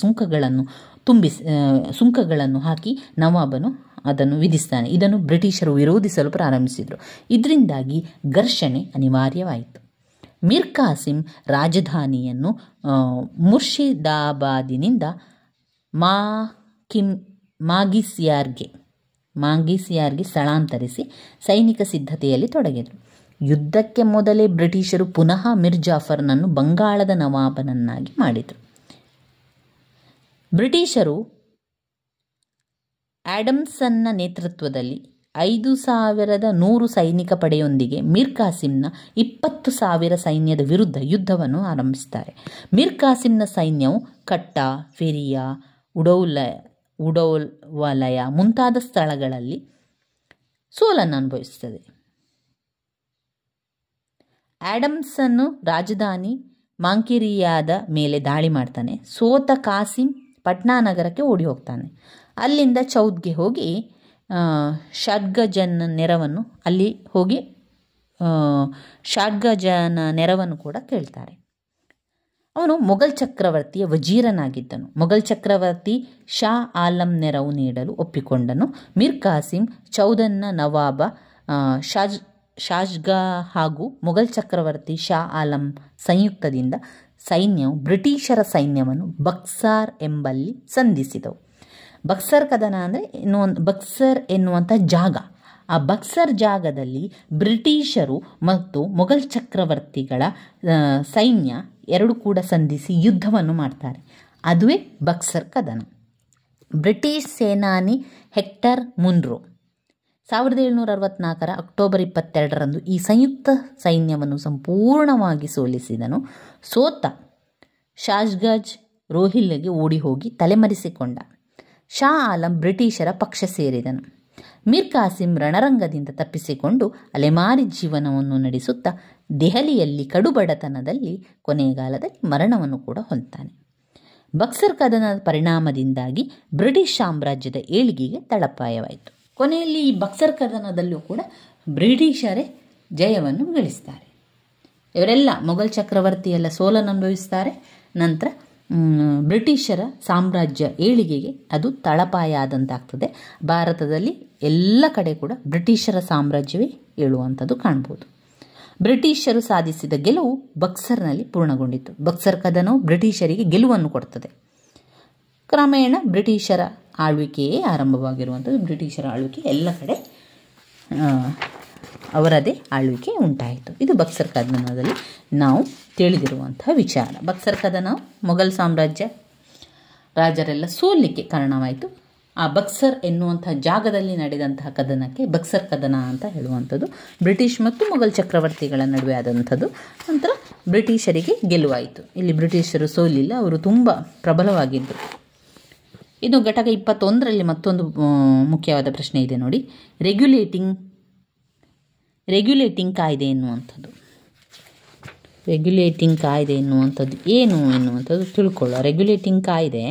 ಸುಂಕಗಳನ್ನು ಹಾಕಿ ನವಾಬನು ಅದನ್ನು ವಿಧಿಸ್ತಾನೆ. ಇದನ್ನು ಬ್ರಿಟಿಷರು ವಿರೋಧಿಸಲು ಪ್ರಾರಂಭಿಸಿದರು. ಇದರಿಂದಾಗಿ ಘರ್ಷಣೆ ಅನಿವಾರ್ಯವಾಯಿತು. ಮೀರ್ ಕಾಸಿಂ ರಾಜಧಾನಿಯನ್ನು ಮುರ್ಷಿದಾಬಾದಿನಿಂದ ಮಾಗಿಸಿಯಾರ್ಗೆ ಸ್ಥಳಾಂತರಿಸಿ ಸೈನಿಕ ಸಿದ್ಧತೆಯಲ್ಲಿ ತೊಡಗಿದರು. ಯುದ್ಧಕ್ಕೆ ಮೊದಲೇ ಬ್ರಿಟಿಷರು ಪುನಃ ಮಿರ್ ಜಾಫರ್ನನ್ನು ಬಂಗಾಳದ ನವಾಬನನ್ನಾಗಿ ಮಾಡಿದರು. ಬ್ರಿಟಿಷರು ಆಡಮ್ಸನ್ನ ನೇತೃತ್ವದಲ್ಲಿ 5,100 ಸೈನಿಕ ಪಡೆಯೊಂದಿಗೆ ಮೀರ್ ಕಾಸಿಂನ 20,000 ಸೈನ್ಯದ ವಿರುದ್ಧ ಯುದ್ಧವನ್ನು ಆರಂಭಿಸುತ್ತಾರೆ. ಮೀರ್ ಕಾಸಿಂನ ಸೈನ್ಯವು ಕಟ್ಟಾ, ಫೆರಿಯಾ, ಉಡೌವಲಯ ಮುಂತಾದ ಸ್ಥಳಗಳಲ್ಲಿ ಸೋಲನ್ನು ಅನುಭವಿಸುತ್ತದೆ. ಆಡಮ್ಸನ್ನು ರಾಜಧಾನಿ ಮಾಂಕಿರಿಯಾದ ಮೇಲೆ ದಾಳಿ ಮಾಡ್ತಾನೆ. ಸೋತ ಕಾಸಿಂ ಪಟ್ನಾ ನಗರಕ್ಕೆ ಓಡಿ ಹೋಗ್ತಾನೆ. ಅಲ್ಲಿಂದ ಚೌದ್ಗೆ ಹೋಗಿ ಶಾಡ್ಗಜನ ನೆರವನ್ನು ಕೂಡ ಕೇಳ್ತಾರೆ. ಅವನು ಮೊಘಲ್ ಚಕ್ರವರ್ತಿಯ ವಜೀರನಾಗಿದ್ದನು. ಮೊಘಲ್ ಚಕ್ರವರ್ತಿ ಶಾ ಆಲಂ ನೆರವು ನೀಡಲು ಒಪ್ಪಿಕೊಂಡನು. ಮೀರ್ ಕಾಸಿಂ ಚೌದನ್ನ ನವಾಬ ಶಾಜ್ಗಾ ಹಾಗೂ ಮೊಘಲ್ ಚಕ್ರವರ್ತಿ ಶಾ ಆಲಂ ಸಂಯುಕ್ತದಿಂದ ಸೈನ್ಯವು ಬ್ರಿಟಿಷರ ಸೈನ್ಯವನ್ನು ಬಕ್ಸಾರ್ ಎಂಬಲ್ಲಿ ಸಂಧಿಸಿದವು. ಬಕ್ಸರ್ ಕದನ ಅಂದರೆ ಬಕ್ಸರ್ ಎನ್ನುವಂಥ ಜಾಗ. ಆ ಬಕ್ಸರ್ ಜಾಗದಲ್ಲಿ ಬ್ರಿಟಿಷರು ಮತ್ತು ಮೊಘಲ್ ಚಕ್ರವರ್ತಿಗಳ ಸೈನ್ಯ ಎರಡು ಕೂಡ ಸಂಧಿಸಿ ಯುದ್ಧವನ್ನು ಮಾಡ್ತಾರೆ. ಅದುವೇ ಬಕ್ಸರ್ ಕದನ. ಬ್ರಿಟಿಷ್ ಸೇನಾನಿ ಹೆಕ್ಟರ್ ಮುನ್ರೋ 1764 ಅಕ್ಟೋಬರ್ 22 ಈ ಸಂಯುಕ್ತ ಸೈನ್ಯವನ್ನು ಸಂಪೂರ್ಣವಾಗಿ ಸೋಲಿಸಿದನು. ಸೋತ ಶಾಜ್ಗಜ್ ರೋಹಿಲ್ಗೆ ಓಡಿ ಹೋಗಿ ತಲೆಮರೆಸಿಕೊಂಡ. ಶಾ ಆಲಂ ಬ್ರಿಟಿಷರ ಪಕ್ಷ ಸೇರಿದನು. ಮೀರ್ ಕಾಸಿಂ ರಣರಂಗದಿಂದ ತಪ್ಪಿಸಿಕೊಂಡು ಅಲೆಮಾರಿ ಜೀವನವನ್ನು ನಡೆಸುತ್ತಾ ದೆಹಲಿಯಲ್ಲಿ ಕಡುಬಡತನದಲ್ಲಿ ಕೊನೆಗಾಲದಲ್ಲಿ ಮರಣವನ್ನು ಕೂಡ ಹೊಂದುತ್ತಾನೆ. ಬಕ್ಸರ್ ಕದನದ ಪರಿಣಾಮದಿಂದಾಗಿ ಬ್ರಿಟಿಷ್ ಸಾಮ್ರಾಜ್ಯದ ಏಳಿಗೆಗೆ ತಳಪಾಯವಾಯಿತು. ಕೊನೆಯಲ್ಲಿ ಈ ಬಕ್ಸರ್ ಕದನದಲ್ಲೂ ಕೂಡ ಬ್ರಿಟಿಷರೇ ಜಯವನ್ನು ಗಳಿಸ್ತಾರೆ. ಇವರೆಲ್ಲ ಮೊಘಲ್ ಚಕ್ರವರ್ತಿ ಎಲ್ಲ ಸೋಲನ್ನು ಅನುಭವಿಸ್ತಾರೆ. ನಂತರ ಬ್ರಿಟಿಷರ ಸಾಮ್ರಾಜ್ಯ ಏಳಿಗೆಗೆ ಅದು ತಳಪಾಯ ಆದಂತಾಗ್ತದೆ. ಭಾರತದಲ್ಲಿ ಎಲ್ಲ ಕಡೆ ಕೂಡ ಬ್ರಿಟಿಷರ ಸಾಮ್ರಾಜ್ಯವೇ ಏಳುವಂಥದ್ದು ಕಾಣ್ಬೋದು. ಬ್ರಿಟಿಷರು ಸಾಧಿಸಿದ ಗೆಲುವು ಬಕ್ಸರ್ನಲ್ಲಿ ಪೂರ್ಣಗೊಂಡಿತು. ಬಕ್ಸರ್ ಕದನವು ಬ್ರಿಟಿಷರಿಗೆ ಗೆಲುವನ್ನು ಕೊಡ್ತದೆ. ಕ್ರಮೇಣ ಬ್ರಿಟಿಷರ ಆಳ್ವಿಕೆಯೇ ಆರಂಭವಾಗಿರುವಂಥದ್ದು. ಬ್ರಿಟಿಷರ ಆಳ್ವಿಕೆ ಎಲ್ಲ ಕಡೆ ಅವರದೇ ಆಳ್ವಿಕೆ ಉಂಟಾಯಿತು. ಇದು ಬಕ್ಸರ್ ಕದನದಲ್ಲಿ ನಾವು ತಿಳಿದಿರುವಂತಹ ವಿಚಾರ. ಬಕ್ಸರ್ ಕದನ ಮೊಘಲ್ ಸಾಮ್ರಾಜ್ಯ ರಾಜರೆಲ್ಲ ಸೋಲಿಕ್ಕೆ ಕಾರಣವಾಯಿತು. ಆ ಬಕ್ಸರ್ ಎನ್ನುವಂಥ ಜಾಗದಲ್ಲಿ ನಡೆದಂತಹ ಕದನಕ್ಕೆ ಬಕ್ಸರ್ ಕದನ ಅಂತ ಹೇಳುವಂಥದ್ದು. ಬ್ರಿಟಿಷ್ ಮತ್ತು ಮೊಘಲ್ ಚಕ್ರವರ್ತಿಗಳ ನಡುವೆ ಆದಂಥದ್ದು. ನಂತರ ಬ್ರಿಟಿಷರಿಗೆ ಗೆಲುವಾಯಿತು. ಇಲ್ಲಿ ಬ್ರಿಟಿಷರು ಸೋಲಿಲ್ಲ, ಅವರು ತುಂಬ ಪ್ರಬಲವಾಗಿದ್ದರು. ಇನ್ನು ಘಟಕ 21ರಲ್ಲಿ ಮತ್ತೊಂದು ಮುಖ್ಯವಾದ ಪ್ರಶ್ನೆ ಇದೆ ನೋಡಿ. ರೆಗ್ಯುಲೇಟಿಂಗ್ ಕಾಯ್ದೆ ಎನ್ನುವಂಥದ್ದು. ರೆಗ್ಯುಲೇಟಿಂಗ್ ಕಾಯ್ದೆ ಎನ್ನುವಂಥದ್ದು ಏನು ಎನ್ನುವಂಥದ್ದು ತಿಳ್ಕೊಳ್ಳೋ. ರೆಗ್ಯುಲೇಟಿಂಗ್ ಕಾಯ್ದೆ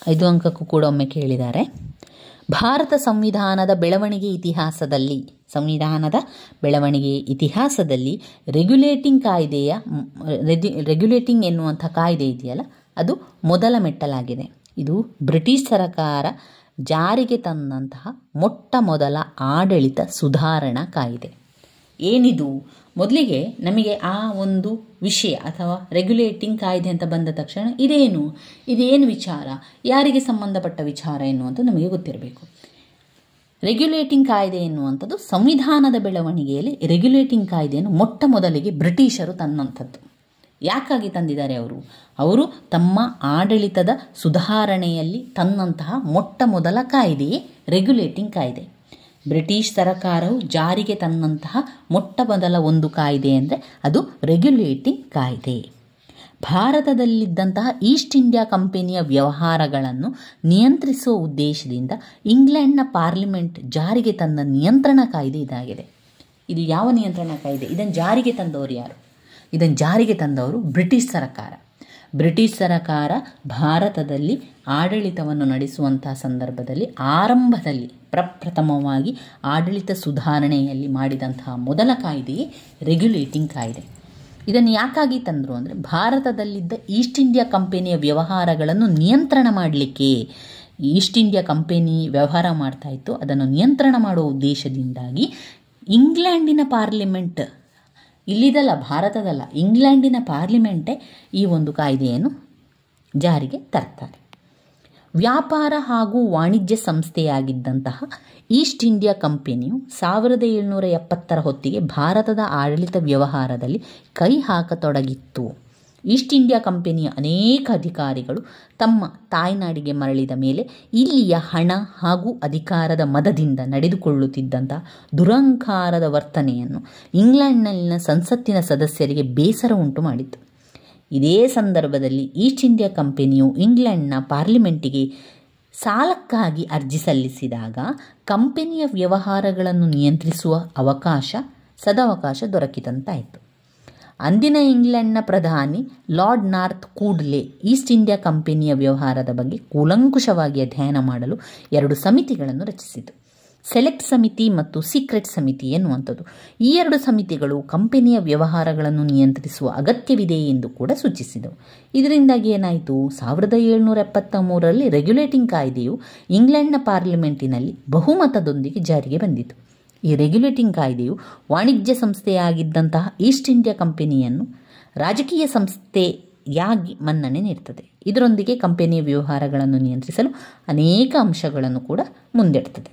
5 ಅಂಕಕ್ಕೂ ಕೂಡ ಒಮ್ಮೆ ಕೇಳಿದ್ದಾರೆ. ಭಾರತ ಸಂವಿಧಾನದ ಬೆಳವಣಿಗೆ ಇತಿಹಾಸದಲ್ಲಿ ರೆಗ್ಯುಲೇಟಿಂಗ್ ಎನ್ನುವಂಥ ಕಾಯ್ದೆ ಇದೆಯಲ್ಲ, ಅದು ಮೊದಲ ಮೆಟ್ಟಲಾಗಿದೆ. ಇದು ಬ್ರಿಟಿಷ್ ಸರ್ಕಾರ ಜಾರಿಗೆ ತಂದಂತಹ ಮೊಟ್ಟ ಮೊದಲ ಆಡಳಿತ ಸುಧಾರಣಾ ಕಾಯ್ದೆ. ಏನಿದು? ಮೊದಲಿಗೆ ನಮಗೆ ಆ ಒಂದು ವಿಷಯ ಅಥವಾ ರೆಗ್ಯುಲೇಟಿಂಗ್ ಕಾಯ್ದೆ ಅಂತ ಬಂದ ತಕ್ಷಣ ಇದೇನು ವಿಚಾರ, ಯಾರಿಗೆ ಸಂಬಂಧಪಟ್ಟ ವಿಚಾರ ಎನ್ನುವಂಥದ್ದು ನಮಗೆ ಗೊತ್ತಿರಬೇಕು. ರೆಗ್ಯುಲೇಟಿಂಗ್ ಕಾಯ್ದೆ ಎನ್ನುವಂಥದ್ದು ಸಂವಿಧಾನದ ಬೆಳವಣಿಗೆಯಲ್ಲಿ ರೆಗ್ಯುಲೇಟಿಂಗ್ ಕಾಯ್ದೆಯನ್ನು ಮೊಟ್ಟ ಮೊದಲಿಗೆ ಬ್ರಿಟಿಷರು ತಂದಂಥದ್ದು. ಯಾಕಾಗಿ ತಂದಿದ್ದಾರೆ? ಅವರು ತಮ್ಮ ಆಡಳಿತದ ಸುಧಾರಣೆಯಲ್ಲಿ ತಂದಂತಹ ಮೊಟ್ಟ ಮೊದಲ ಕಾಯ್ದೆಯೇ ರೆಗ್ಯುಲೇಟಿಂಗ್ ಕಾಯ್ದೆ. ಬ್ರಿಟಿಷ್ ಸರ್ಕಾರವು ಜಾರಿಗೆ ತಂದಂತಹ ಮೊಟ್ಟ ಮೊದಲ ಒಂದು ಕಾಯ್ದೆ ಅಂದರೆ ಅದು ರೆಗ್ಯುಲೇಟಿಂಗ್ ಕಾಯ್ದೆ. ಭಾರತದಲ್ಲಿದ್ದಂತಹ ಈಸ್ಟ್ ಇಂಡಿಯಾ ಕಂಪನಿಯ ವ್ಯವಹಾರಗಳನ್ನು ನಿಯಂತ್ರಿಸುವ ಉದ್ದೇಶದಿಂದ ಇಂಗ್ಲೆಂಡ್ನ ಪಾರ್ಲಿಮೆಂಟ್ ಜಾರಿಗೆ ತಂದ ನಿಯಂತ್ರಣ ಕಾಯ್ದೆ ಇದಾಗಿದೆ. ಇದು ಯಾವ ನಿಯಂತ್ರಣ ಕಾಯ್ದೆ? ಇದನ್ನು ಜಾರಿಗೆ ತಂದವರು ಯಾರು? ಇದನ್ನು ಜಾರಿಗೆ ತಂದವರು ಬ್ರಿಟಿಷ್ ಸರ್ಕಾರ. ಬ್ರಿಟಿಷ್ ಸರ್ಕಾರ ಭಾರತದಲ್ಲಿ ಆಡಳಿತವನ್ನು ನಡೆಸುವಂತಹ ಸಂದರ್ಭದಲ್ಲಿ ಆರಂಭದಲ್ಲಿ ಪ್ರಪ್ರಥಮವಾಗಿ ಆಡಳಿತ ಸುಧಾರಣೆಯಲ್ಲಿ ಮಾಡಿದಂತಹ ಮೊದಲ ಕಾಯ್ದೆಯೇ ರೆಗ್ಯುಲೇಟಿಂಗ್ ಕಾಯ್ದೆ. ಇದನ್ನು ಯಾಕಾಗಿ ತಂದರು ಅಂದರೆ, ಭಾರತದಲ್ಲಿದ್ದ ಈಸ್ಟ್ ಇಂಡಿಯಾ ಕಂಪನಿಯ ವ್ಯವಹಾರಗಳನ್ನು ನಿಯಂತ್ರಣ ಮಾಡಲಿಕ್ಕೆ. ಈಸ್ಟ್ ಇಂಡಿಯಾ ಕಂಪನಿ ವ್ಯವಹಾರ ಮಾಡ್ತಾ ಇತ್ತು, ಅದನ್ನು ನಿಯಂತ್ರಣ ಮಾಡುವ ಉದ್ದೇಶದಿಂದಾಗಿ ಇಂಗ್ಲೆಂಡಿನ ಪಾರ್ಲಿಮೆಂಟ್, ಇಲ್ಲಿದಲ್ಲ, ಭಾರತದಲ್ಲ, ಇಂಗ್ಲೆಂಡಿನ ಪಾರ್ಲಿಮೆಂಟೇ ಈ ಒಂದು ಕಾಯ್ದೆಯನ್ನು ಜಾರಿಗೆ ತರ್ತಾರೆ. ವ್ಯಾಪಾರ ಹಾಗೂ ವಾಣಿಜ್ಯ ಸಂಸ್ಥೆಯಾಗಿದ್ದಂತಹ ಈಸ್ಟ್ ಇಂಡಿಯಾ ಕಂಪನಿಯು 1770 ಹೊತ್ತಿಗೆ ಭಾರತದ ಆಡಳಿತ ವ್ಯವಹಾರದಲ್ಲಿ ಕೈ ಹಾಕತೊಡಗಿತ್ತು. ಈಸ್ಟ್ ಇಂಡಿಯಾ ಕಂಪನಿಯ ಅನೇಕ ಅಧಿಕಾರಿಗಳು ತಮ್ಮ ತಾಯ್ನಾಡಿಗೆ ಮರಳಿದ ಮೇಲೆ ಇಲ್ಲಿಯ ಹಣ ಹಾಗೂ ಅಧಿಕಾರದ ಮದದಿಂದ ನಡೆದುಕೊಳ್ಳುತ್ತಿದ್ದಂಥ ದುರಹಂಕಾರದ ವರ್ತನೆಯನ್ನು ಇಂಗ್ಲೆಂಡ್ನಲ್ಲಿನ ಸಂಸತ್ತಿನ ಸದಸ್ಯರಿಗೆ ಬೇಸರ ಉಂಟು ಮಾಡಿತು. ಇದೇ ಸಂದರ್ಭದಲ್ಲಿ ಈಸ್ಟ್ ಇಂಡಿಯಾ ಕಂಪನಿಯು ಇಂಗ್ಲೆಂಡ್ನ ಪಾರ್ಲಿಮೆಂಟಿಗೆ ಸಾಲಕ್ಕಾಗಿ ಅರ್ಜಿ ಸಲ್ಲಿಸಿದಾಗ ಕಂಪನಿಯ ವ್ಯವಹಾರಗಳನ್ನು ನಿಯಂತ್ರಿಸುವ ಸದವಕಾಶ ದೊರಕಿದಂತಾಯಿತು. ಅಂದಿನ ಇಂಗ್ಲೆಂಡ್ನ ಪ್ರಧಾನಿ ಲಾರ್ಡ್ ನಾರ್ತ್ ಕೂಡ್ಲೆ ಈಸ್ಟ್ ಇಂಡಿಯಾ ಕಂಪನಿಯ ವ್ಯವಹಾರದ ಬಗ್ಗೆ ಕೂಲಂಕುಷವಾಗಿ ಅಧ್ಯಯನ ಮಾಡಲು 2 ಸಮಿತಿಗಳನ್ನು ರಚಿಸಿತು. ಸೆಲೆಕ್ಟ್ ಸಮಿತಿ ಮತ್ತು ಸೀಕ್ರೆಟ್ ಸಮಿತಿ ಎನ್ನುವಂಥದ್ದು. ಈ 2 ಸಮಿತಿಗಳು ಕಂಪನಿಯ ವ್ಯವಹಾರಗಳನ್ನು ನಿಯಂತ್ರಿಸುವ ಅಗತ್ಯವಿದೆ ಎಂದು ಕೂಡ ಸೂಚಿಸಿದವು. ಇದರಿಂದಾಗಿ ಏನಾಯಿತು? 1773ರಲ್ಲಿ ರೆಗ್ಯುಲೇಟಿಂಗ್ ಕಾಯ್ದೆಯು ಇಂಗ್ಲೆಂಡ್ನ ಪಾರ್ಲಿಮೆಂಟಿನಲ್ಲಿ ಬಹುಮತದೊಂದಿಗೆ ಜಾರಿಗೆ ಬಂದಿತು. ಈ ರೆಗ್ಯುಲೇಟಿಂಗ್ ಕಾಯ್ದೆಯು ವಾಣಿಜ್ಯ ಸಂಸ್ಥೆಯಾಗಿದ್ದಂತಹ ಈಸ್ಟ್ ಇಂಡಿಯಾ ಕಂಪನಿಯನ್ನು ರಾಜಕೀಯ ಸಂಸ್ಥೆಯಾಗಿ ಮನ್ನಣೆ ನೀಡುತ್ತದೆ. ಇದರೊಂದಿಗೆ ಕಂಪನಿಯ ವ್ಯವಹಾರಗಳನ್ನು ನಿಯಂತ್ರಿಸಲು ಅನೇಕ ಅಂಶಗಳನ್ನು ಕೂಡ ಮುಂದಿಡ್ತದೆ.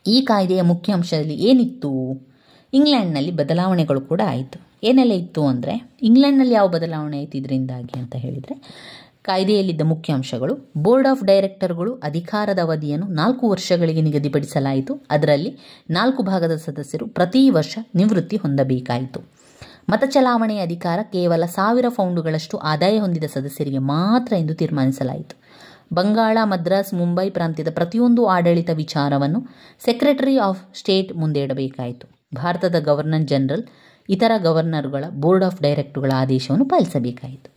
ಈ ಕಾಯ್ದೆಯ ಮುಖ್ಯ ಅಂಶದಲ್ಲಿ ಏನಿತ್ತು? ಇಂಗ್ಲೆಂಡ್ನಲ್ಲಿ ಬದಲಾವಣೆಗಳು ಕೂಡ ಆಯಿತು. ಏನೆಲ್ಲ ಇತ್ತು ಅಂದರೆ, ಇಂಗ್ಲೆಂಡ್ನಲ್ಲಿ ಯಾವ ಬದಲಾವಣೆ ಆಯಿತು ಇದರಿಂದಾಗಿ ಅಂತ ಹೇಳಿದರೆ, ಕಾಯ್ದೆಯಲ್ಲಿದ್ದ ಮುಖ್ಯ ಅಂಶಗಳು: ಬೋರ್ಡ್ ಆಫ್ ಡೈರೆಕ್ಟರ್ಗಳು ಅಧಿಕಾರದ ಅವಧಿಯನ್ನು 4 ವರ್ಷಗಳಿಗೆ ನಿಗದಿಪಡಿಸಲಾಯಿತು. ಅದರಲ್ಲಿ 4 ಭಾಗದ ಸದಸ್ಯರು ಪ್ರತಿ ವರ್ಷ ನಿವೃತ್ತಿ ಹೊಂದಬೇಕಾಯಿತು. ಮತ ಚಲಾವಣೆಯ ಅಧಿಕಾರ ಕೇವಲ 1000 ಪೌಂಡುಗಳಷ್ಟು ಆದಾಯ ಹೊಂದಿದ ಸದಸ್ಯರಿಗೆ ಮಾತ್ರ ಎಂದು ತೀರ್ಮಾನಿಸಲಾಯಿತು. ಬಂಗಾಳ, ಮದ್ರಾಸ್, ಮುಂಬೈ ಪ್ರಾಂತ್ಯದ ಪ್ರತಿಯೊಂದು ಆಡಳಿತ ವಿಚಾರವನ್ನು ಸೆಕ್ರೆಟರಿ ಆಫ್ ಸ್ಟೇಟ್ ಮುಂದೆ ಇಡಬೇಕಾಯಿತು. ಭಾರತದ ಗವರ್ನರ್ ಜನರಲ್ ಇತರ ಗವರ್ನರ್ಗಳ ಬೋರ್ಡ್ ಆಫ್ ಡೈರೆಕ್ಟರ್ಗಳ ಆದೇಶವನ್ನು ಪಾಲಿಸಬೇಕಾಯಿತು.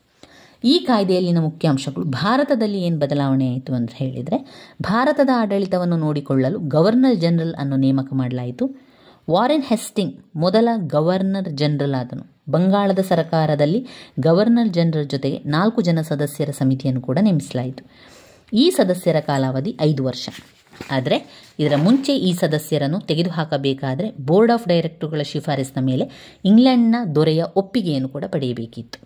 ಈ ಕಾಯ್ದೆಯಲ್ಲಿನ ಮುಖ್ಯ ಅಂಶಗಳು: ಭಾರತದಲ್ಲಿ ಏನು ಬದಲಾವಣೆ ಆಯಿತು ಅಂತ ಹೇಳಿದರೆ, ಭಾರತದ ಆಡಳಿತವನ್ನು ನೋಡಿಕೊಳ್ಳಲು ಗವರ್ನರ್ ಜನರಲ್ ಅನ್ನು ನೇಮಕ ಮಾಡಲಾಯಿತು. ವಾರೆನ್ ಹೆಸ್ಟಿಂಗ್ ಮೊದಲ ಗವರ್ನರ್ ಜನರಲ್ ಆದನು. ಬಂಗಾಳದ ಸರ್ಕಾರದಲ್ಲಿ ಗವರ್ನರ್ ಜನರಲ್ ಜೊತೆಗೆ 4 ಜನ ಸದಸ್ಯರ ಸಮಿತಿಯನ್ನು ಕೂಡ ನೇಮಿಸಲಾಯಿತು. ಈ ಸದಸ್ಯರ ಕಾಲಾವಧಿ 5 ವರ್ಷ. ಆದರೆ ಇದರ ಮುಂಚೆ ಈ ಸದಸ್ಯರನ್ನು ತೆಗೆದುಹಾಕಬೇಕಾದರೆ ಬೋರ್ಡ್ ಆಫ್ ಡೈರೆಕ್ಟರ್ಗಳ ಶಿಫಾರಸಿನ ಮೇಲೆ ಇಂಗ್ಲೆಂಡ್ನ ದೊರೆಯ ಒಪ್ಪಿಗೆಯನ್ನು ಕೂಡ ಪಡೆಯಬೇಕಿತ್ತು.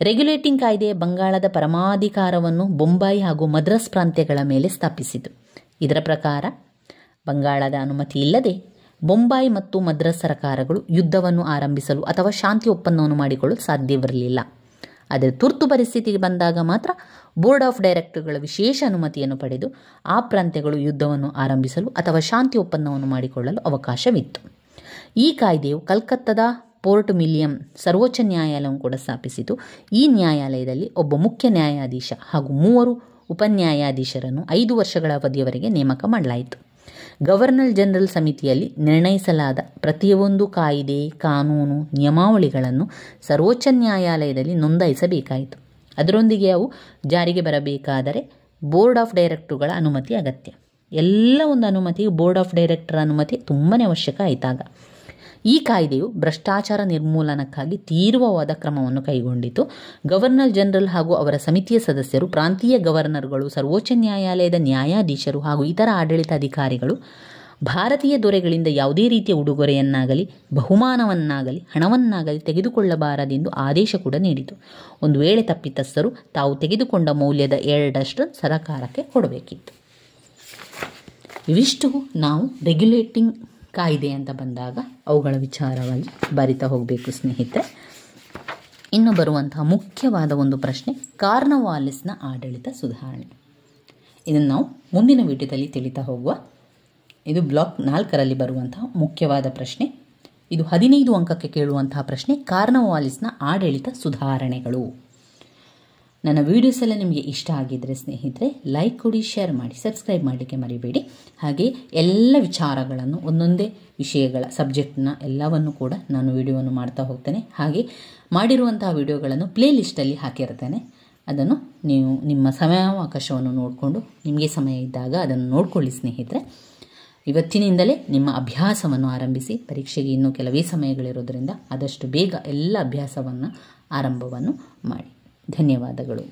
ರೆಗ್ಯುಲೇಟಿಂಗ್ ಕಾಯ್ದೆಯ ಬಂಗಾಳದ ಪರಮಾಧಿಕಾರವನ್ನು ಬೊಂಬಾಯಿ ಹಾಗೂ ಮದ್ರಾಸ್ ಪ್ರಾಂತ್ಯಗಳ ಮೇಲೆ ಸ್ಥಾಪಿಸಿತು. ಇದರ ಪ್ರಕಾರ ಬಂಗಾಳದ ಅನುಮತಿ ಇಲ್ಲದೆ ಬೊಂಬಾಯಿ ಮತ್ತು ಮದ್ರಾಸ್ ಸರ್ಕಾರಗಳು ಯುದ್ಧವನ್ನು ಆರಂಭಿಸಲು ಅಥವಾ ಶಾಂತಿ ಒಪ್ಪಂದವನ್ನು ಮಾಡಿಕೊಳ್ಳಲು ಸಾಧ್ಯವಿರಲಿಲ್ಲ. ಆದರೆ ತುರ್ತು ಪರಿಸ್ಥಿತಿಗೆ ಬಂದಾಗ ಮಾತ್ರ ಬೋರ್ಡ್ ಆಫ್ ಡೈರೆಕ್ಟರ್ಗಳ ವಿಶೇಷ ಅನುಮತಿಯನ್ನು ಪಡೆದು ಆ ಪ್ರಾಂತ್ಯಗಳು ಯುದ್ಧವನ್ನು ಆರಂಭಿಸಲು ಅಥವಾ ಶಾಂತಿ ಒಪ್ಪಂದವನ್ನು ಮಾಡಿಕೊಳ್ಳಲು ಅವಕಾಶವಿತ್ತು. ಈ ಕಾಯ್ದೆಯು ಕಲ್ಕತ್ತಾದ ಪೋರ್ಟ್ ವಿಲಿಯಂ ಸರ್ವೋಚ್ಚ ನ್ಯಾಯಾಲಯವನ್ನು ಕೂಡ ಸ್ಥಾಪಿಸಿತು. ಈ ನ್ಯಾಯಾಲಯದಲ್ಲಿ ಒಬ್ಬ ಮುಖ್ಯ ನ್ಯಾಯಾಧೀಶ ಹಾಗೂ 3 ಉಪನ್ಯಾಯಾಧೀಶರನ್ನು 5 ವರ್ಷಗಳ ಅವಧಿಯವರೆಗೆ ನೇಮಕ ಮಾಡಲಾಯಿತು. ಗವರ್ನರ್ ಜನರಲ್ ಸಮಿತಿಯಲ್ಲಿ ನಿರ್ಣಯಿಸಲಾದ ಪ್ರತಿಯೊಂದು ಕಾಯ್ದೆ, ಕಾನೂನು, ನಿಯಮಾವಳಿಗಳನ್ನು ಸರ್ವೋಚ್ಚ ನ್ಯಾಯಾಲಯದಲ್ಲಿ ನೋಂದಾಯಿಸಬೇಕಾಯಿತು. ಅದರೊಂದಿಗೆ ಅವು ಜಾರಿಗೆ ಬರಬೇಕಾದರೆ ಬೋರ್ಡ್ ಆಫ್ ಡೈರೆಕ್ಟರ್ಗಳ ಅನುಮತಿ ಅಗತ್ಯ. ಎಲ್ಲ ಒಂದು ಅನುಮತಿಗೆ ಬೋರ್ಡ್ ಆಫ್ ಡೈರೆಕ್ಟರ್ ಅನುಮತಿ ತುಂಬಾ ಅವಶ್ಯಕ ಆಯಿತಾಗ. ಈ ಕಾಯ್ದೆಯು ಭ್ರಷ್ಟಾಚಾರ ನಿರ್ಮೂಲನಕ್ಕಾಗಿ ತೀವ್ರವಾದ ಕ್ರಮವನ್ನು ಕೈಗೊಂಡಿತು. ಗವರ್ನರ್ ಜನರಲ್ ಹಾಗೂ ಅವರ ಸಮಿತಿಯ ಸದಸ್ಯರು, ಪ್ರಾಂತೀಯ ಗವರ್ನರ್ಗಳು, ಸರ್ವೋಚ್ಚ ನ್ಯಾಯಾಲಯದ ನ್ಯಾಯಾಧೀಶರು ಹಾಗೂ ಇತರ ಆಡಳಿತ ಅಧಿಕಾರಿಗಳು ಭಾರತೀಯ ದೊರೆಗಳಿಂದ ಯಾವುದೇ ರೀತಿಯ ಉಡುಗೊರೆಯನ್ನಾಗಲಿ, ಬಹುಮಾನವನ್ನಾಗಲಿ, ಹಣವನ್ನಾಗಲಿ ತೆಗೆದುಕೊಳ್ಳಬಾರದೆಂದು ಆದೇಶ ಕೂಡ ನೀಡಿತು. ಒಂದು ವೇಳೆ ತಪ್ಪಿತಸ್ಥರು ತಾವು ತೆಗೆದುಕೊಂಡ ಮೌಲ್ಯದ 2% ಸರಕಾರಕ್ಕೆ ಕೊಡಬೇಕಿತ್ತು. ಇವಿಷ್ಟು ನಾವು ರೆಗ್ಯುಲೇಟಿಂಗ್ ಕಾಯ್ದೆ ಅಂತ ಬಂದಾಗ ಅವುಗಳ ವಿಚಾರವಾಗಿ ಬರಿತಾ ಹೋಗಬೇಕು ಸ್ನೇಹಿತರೆ. ಇನ್ನು ಬರುವಂತಹ ಮುಖ್ಯವಾದ ಒಂದು ಪ್ರಶ್ನೆ, ಕಾರ್ನವಾಲಿಸ್ನ ಆಡಳಿತ ಸುಧಾರಣೆ. ಇದನ್ನು ನಾವು ಮುಂದಿನ ವಿಡಿಯೋದಲ್ಲಿ ತಿಳಿತಾ ಹೋಗುವ. ಇದು ಬ್ಲಾಕ್ 4ರಲ್ಲಿ ಬರುವಂತಹ ಮುಖ್ಯವಾದ ಪ್ರಶ್ನೆ. ಇದು 15 ಅಂಕಕ್ಕೆ ಕೇಳುವಂತಹ ಪ್ರಶ್ನೆ, ಕಾರ್ನವಾಲಿಸ್ನ ಆಡಳಿತ ಸುಧಾರಣೆಗಳು. ನನ್ನ ವೀಡಿಯೋಸ್ ಎಲ್ಲ ನಿಮಗೆ ಇಷ್ಟ ಆಗಿದ್ದರೆ ಸ್ನೇಹಿತರೆ ಲೈಕ್ ಕೊಡಿ, ಶೇರ್ ಮಾಡಿ, ಸಬ್ಸ್ಕ್ರೈಬ್ ಮಾಡಲಿಕ್ಕೆ ಮರಿಬೇಡಿ. ಹಾಗೆ ಎಲ್ಲ ವಿಚಾರಗಳನ್ನು ಒಂದೊಂದೇ ವಿಷಯಗಳ ಸಬ್ಜೆಕ್ಟ್ನ ಎಲ್ಲವನ್ನು ಕೂಡ ನಾನು ವಿಡಿಯೋವನ್ನು ಮಾಡ್ತಾ ಹೋಗ್ತೇನೆ. ಹಾಗೆ ಮಾಡಿರುವಂತಹ ವಿಡಿಯೋಗಳನ್ನು ಪ್ಲೇ ಲಿಸ್ಟಲ್ಲಿ ಹಾಕಿರ್ತೇನೆ. ಅದನ್ನು ನೀವು ನಿಮ್ಮ ಸಮಯಾವಕಾಶವನ್ನು ನೋಡಿಕೊಂಡು ನಿಮಗೆ ಸಮಯ ಇದ್ದಾಗ ಅದನ್ನು ನೋಡಿಕೊಳ್ಳಿ ಸ್ನೇಹಿತರೆ. ಇವತ್ತಿನಿಂದಲೇ ನಿಮ್ಮ ಅಭ್ಯಾಸವನ್ನು ಆರಂಭಿಸಿ. ಪರೀಕ್ಷೆಗೆ ಇನ್ನೂ ಕೆಲವೇ ಸಮಯಗಳಿರೋದ್ರಿಂದ ಆದಷ್ಟು ಬೇಗ ಎಲ್ಲ ಅಭ್ಯಾಸವನ್ನು ಆರಂಭವನ್ನು ಮಾಡಿ. ಧನ್ಯವಾದಗಳು.